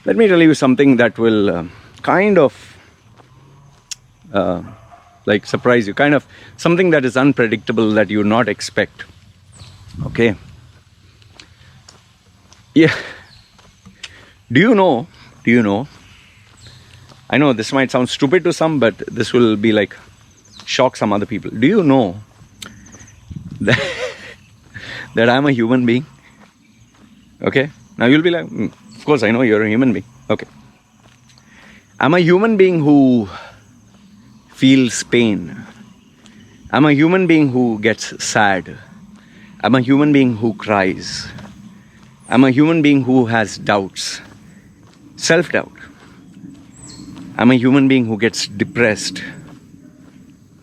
Let me tell you something that will kind of like surprise you, kind of something that is unpredictable that you would not expect. Okay. Yeah. Do you know? I know this might sound stupid to some, but this will be like shock some other people. Do you know that, that I'm a human being? Okay. Now you'll be like, of course I know you're a human being. Okay. I'm a human being who feels pain. I'm a human being who gets sad. I'm a human being who cries. I'm a human being who has doubts, self-doubt. I'm a human being who gets depressed.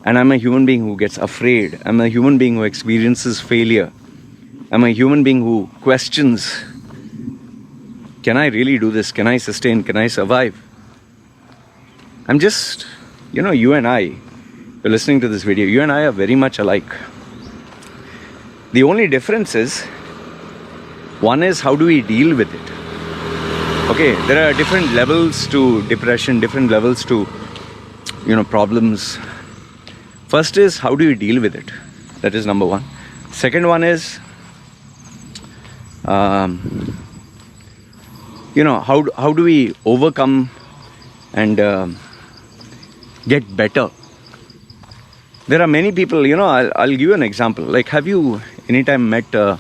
And I'm a human being who gets afraid. I'm a human being who experiences failure. I'm a human being who questions, can I really do this? Can I sustain? Can I survive? I'm just, you and I, you're listening to this video, you and I are very much alike. The only difference is, one is how do we deal with it? Okay, there are different levels to depression, different levels to, problems. First is, how do you deal with it? That is number one. Second one is, how do we overcome and get better? There are many people, I'll give you an example. Like, have you anytime met a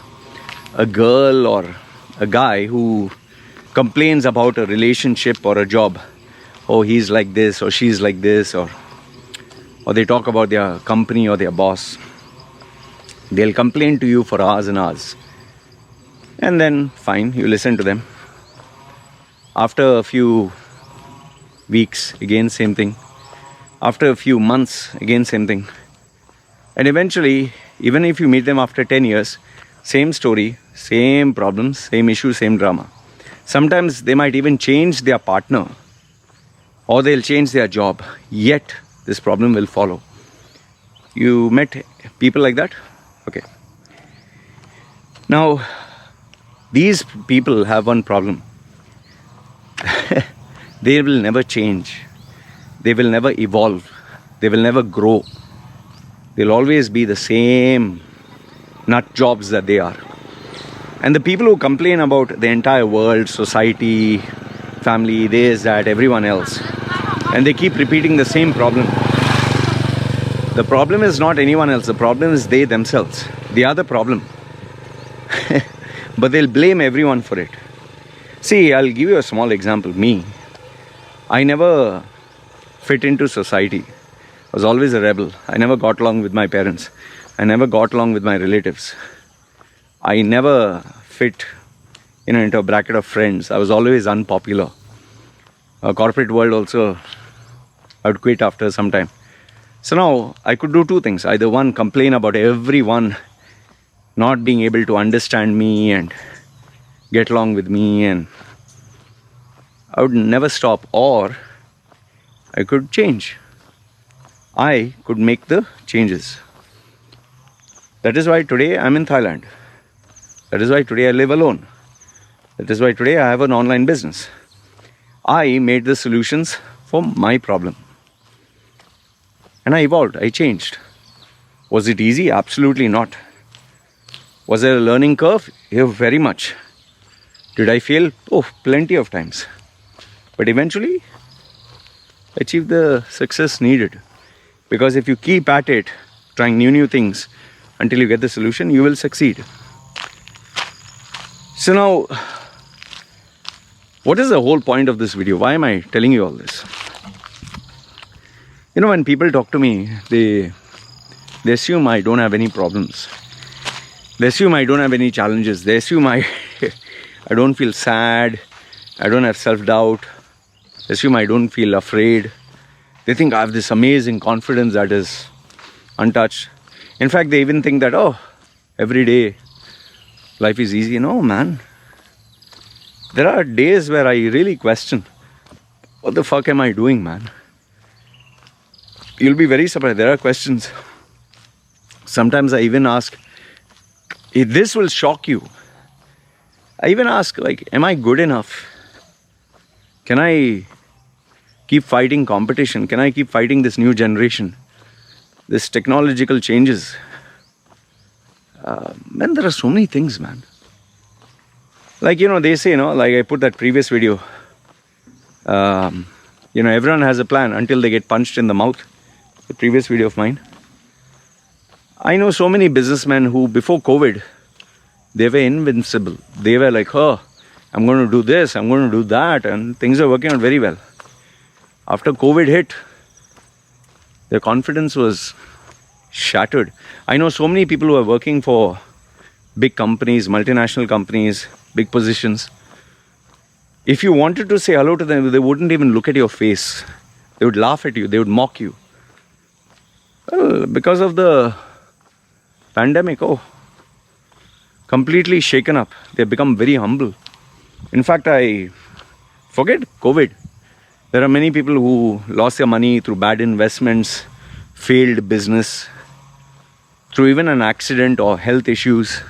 girl or a guy who complains about a relationship or a job? Oh, he's like this or she's like this, or they talk about their company or their boss. They'll complain to you for hours and hours. And then, fine, you listen to them. After a few weeks, again same thing. After a few months, again same thing. And eventually, even if you meet them after 10 years, same story, same problems, same issue, same drama. Sometimes they might even change their partner, or they'll change their job, yet this problem will follow. You met people like that? Okay. Now, these people have one problem. They will never change. They will never evolve. They will never grow. They'll always be the same nut jobs that they are. And the people who complain about the entire world, society, family, this, that, everyone else, and they keep repeating the same problem. The problem is not anyone else. The problem is they themselves. They are the problem. But they'll blame everyone for it. See, I'll give you a small example. Me, I never fit into society. I was always a rebel. I never got along with my parents. I never got along with my relatives. I never fit into a bracket of friends. I was always unpopular. Corporate world also, I would quit after some time. So now I could do two things. Either one, complain about everyone not being able to understand me and get along with me, and I would never stop. Or I could change. I could make the changes. That is why today I'm in Thailand. That is why today I live alone. That is why today I have an online business. I made the solutions for my problem. And I evolved, I changed. Was it easy? Absolutely not. Was there a learning curve? Yeah, very much. Did I fail? Oh, plenty of times. But eventually, I achieved the success needed. Because if you keep at it, trying new things, until you get the solution, you will succeed. So now, what is the whole point of this video? Why am I telling you all this? When people talk to me, they assume I don't have any problems. They assume I don't have any challenges. They assume I don't feel sad. I don't have self-doubt. They assume I don't feel afraid. They think I have this amazing confidence that is untouched. In fact, they even think that, every day life is easy. No, man. There are days where I really question, what the fuck am I doing, man? You'll be very surprised. There are questions. Sometimes I even ask, this will shock you. I even ask, am I good enough? Can I keep fighting competition? Can I keep fighting this new generation? This technological changes? Man, there are so many things, man. Like, they say, like I put that previous video. Everyone has a plan until they get punched in the mouth. The previous video of mine. I know so many businessmen who, before COVID, they were invincible. They were like, oh, I'm going to do this, I'm going to do that, and things are working out very well. After COVID hit, their confidence was shattered. I know so many people who are working for big companies, multinational companies, big positions. If you wanted to say hello to them, they wouldn't even look at your face. They would laugh at you, they would mock you. Well, because of the pandemic, completely shaken up. They've become very humble. In fact, I forget COVID. There are many people who lost their money through bad investments, failed business, through even an accident or health issues.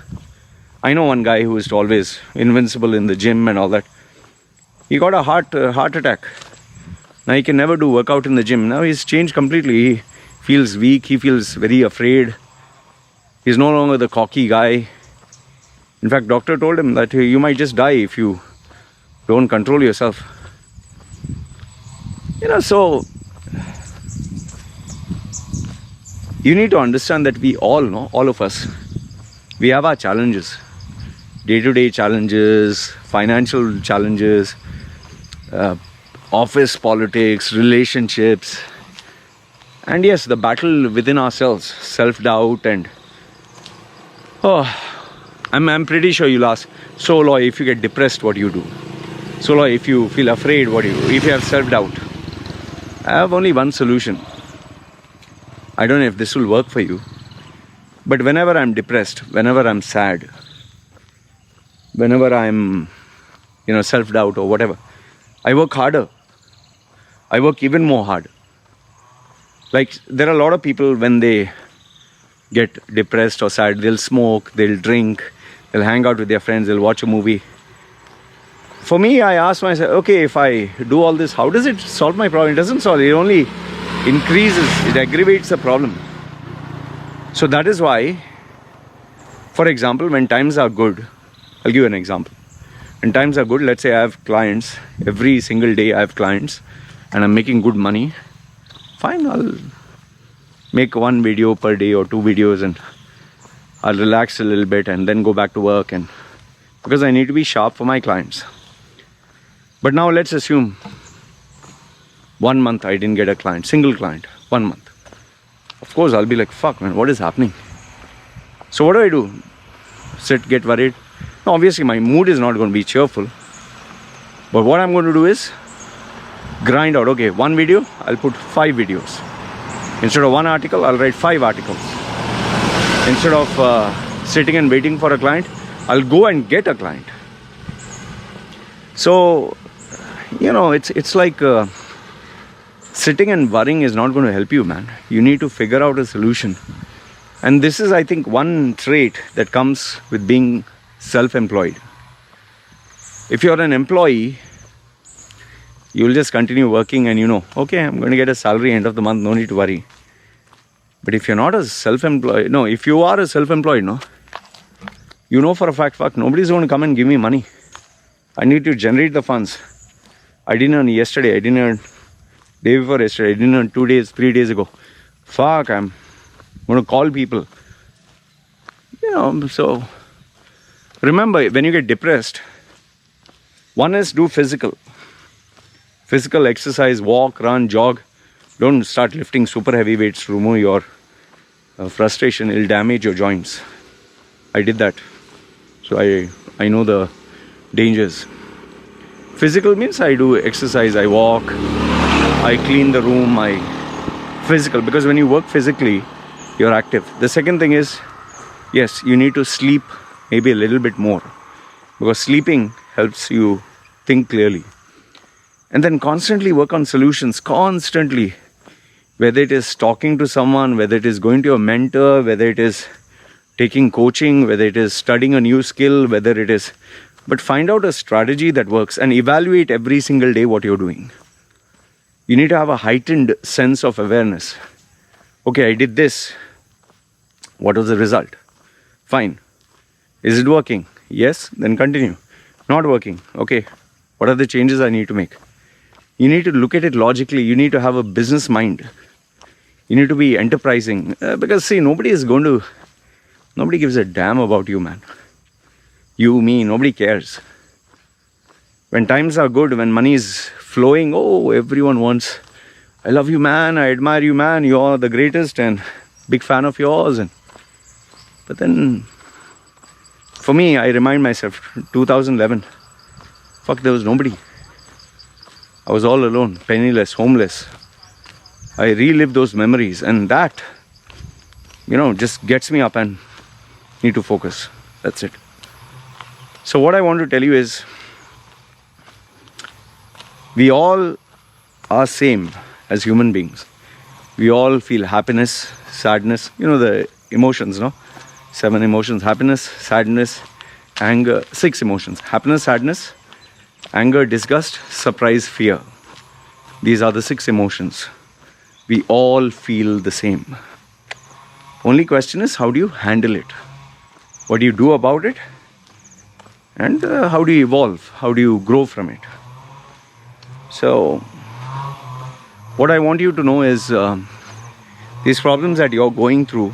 I know one guy who was always invincible in the gym and all that. He got a heart attack. Now he can never do workout in the gym. Now he's changed completely. He feels weak. He feels very afraid. He's no longer the cocky guy. In fact, doctor told him that you might just die if you don't control yourself. So you need to understand that we all of us, we have our challenges. Day-to-day challenges, financial challenges, office politics, relationships. And yes, the battle within ourselves, self-doubt and... I'm pretty sure you'll ask, so Loy, if you get depressed, what do you do? So Loy, if you feel afraid, what do you do? If you have self-doubt, I have only one solution. I don't know if this will work for you, but whenever I'm depressed, whenever I'm sad, whenever I'm, self-doubt or whatever, I work harder. I work even more hard. Like, there are a lot of people when they get depressed or sad, they'll smoke, they'll drink, they'll hang out with their friends, they'll watch a movie. For me, I ask myself, okay, if I do all this, how does it solve my problem? It doesn't solve it, only increases, it aggravates the problem. So that is why, for example, when times are good, I'll give you an example. When times are good, let's say I have clients, every single day I have clients, and I'm making good money, fine, I'll make one video per day or 2 videos and I'll relax a little bit and then go back to work, and because I need to be sharp for my clients. But now let's assume 1 month I didn't get a client, single client, 1 month. Of course, I'll be like, fuck man, what is happening? So what do? Sit, get worried? No, obviously my mood is not going to be cheerful. But what I'm going to do is grind out, okay, 1 video, I'll put 5 videos. Instead of 1 article, I'll write 5 articles. Instead of sitting and waiting for a client, I'll go and get a client. So, it's like sitting and worrying is not going to help you, man. You need to figure out a solution. And this is, I think, one trait that comes with being self-employed. If you're an employee, you'll just continue working and okay, I'm going to get a salary end of the month, no need to worry. But if you're not a self-employed, if you are a self-employed, for a fact, fuck, nobody's going to come and give me money. I need to generate the funds. I didn't earn yesterday, I didn't earn day before yesterday, I didn't earn 2 days, 3 days ago. Fuck, I'm going to call people. So remember, when you get depressed, one is do physical exercise, walk, run, jog. Don't start lifting super heavy weights to remove your frustration. It'll damage your joints. I did that. So I know the dangers. Physical means I do exercise, I walk, I clean the room, physical. Because when you work physically, you're active. The second thing is, yes, you need to sleep maybe a little bit more. Because sleeping helps you think clearly. And then constantly work on solutions, constantly. Whether it is talking to someone, whether it is going to a mentor, whether it is taking coaching, whether it is studying a new skill, whether it is But find out a strategy that works and evaluate every single day what you're doing. You need to have a heightened sense of awareness. Okay, I did this. What was the result? Fine. Is it working? Yes, then continue. Not working. Okay, what are the changes I need to make? You need to look at it logically. You need to have a business mind. You need to be enterprising. Because see, nobody gives a damn about you, man. You, me, nobody cares. When times are good, when money is flowing, oh, everyone wants, I love you, man, I admire you, man, you're the greatest and big fan of yours. But then, for me, I remind myself, 2011, fuck, there was nobody. I was all alone, penniless, homeless. I relive those memories, and that, just gets me up and need to focus. That's it. So what I want to tell you is, we all are same as human beings. We all feel happiness, sadness, the emotions, no? 7 emotions: happiness, sadness, anger. 6 emotions: happiness, sadness, anger, disgust, surprise, fear. These are the 6 emotions. We all feel the same. Only question is, how do you handle it? What do you do about it? And how do you evolve? How do you grow from it? So, what I want you to know is, these problems that you're going through,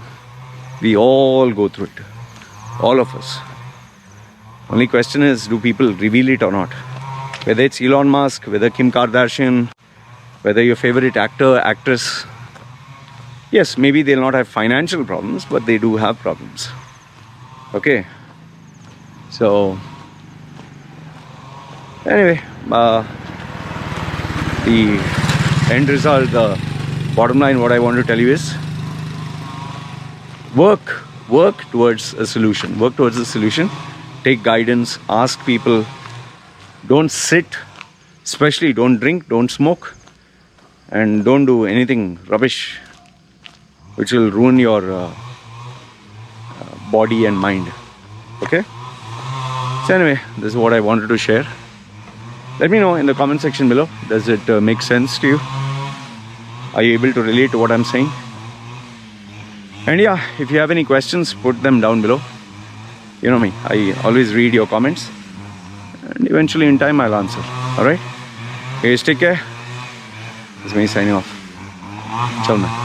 we all go through it. All of us. Only question is, do people reveal it or not? Whether it's Elon Musk, whether Kim Kardashian, whether your favorite actor, actress. Yes, maybe they'll not have financial problems, but they do have problems. Okay? So, anyway, the end result, the bottom line, what I want to tell you is, work towards a solution. Work towards a solution. Take guidance, ask people. Don't sit, especially don't drink, don't smoke, and don't do anything rubbish which will ruin your body and mind. Okay? So anyway, this is what I wanted to share. Let me know in the comment section below. Does it make sense to you? Are you able to relate to what I'm saying? And yeah, if you have any questions, put them down below. You know me, I always read your comments, and eventually in time I'll answer. Alright? Guys, take care. This is me signing off. Ciao, man.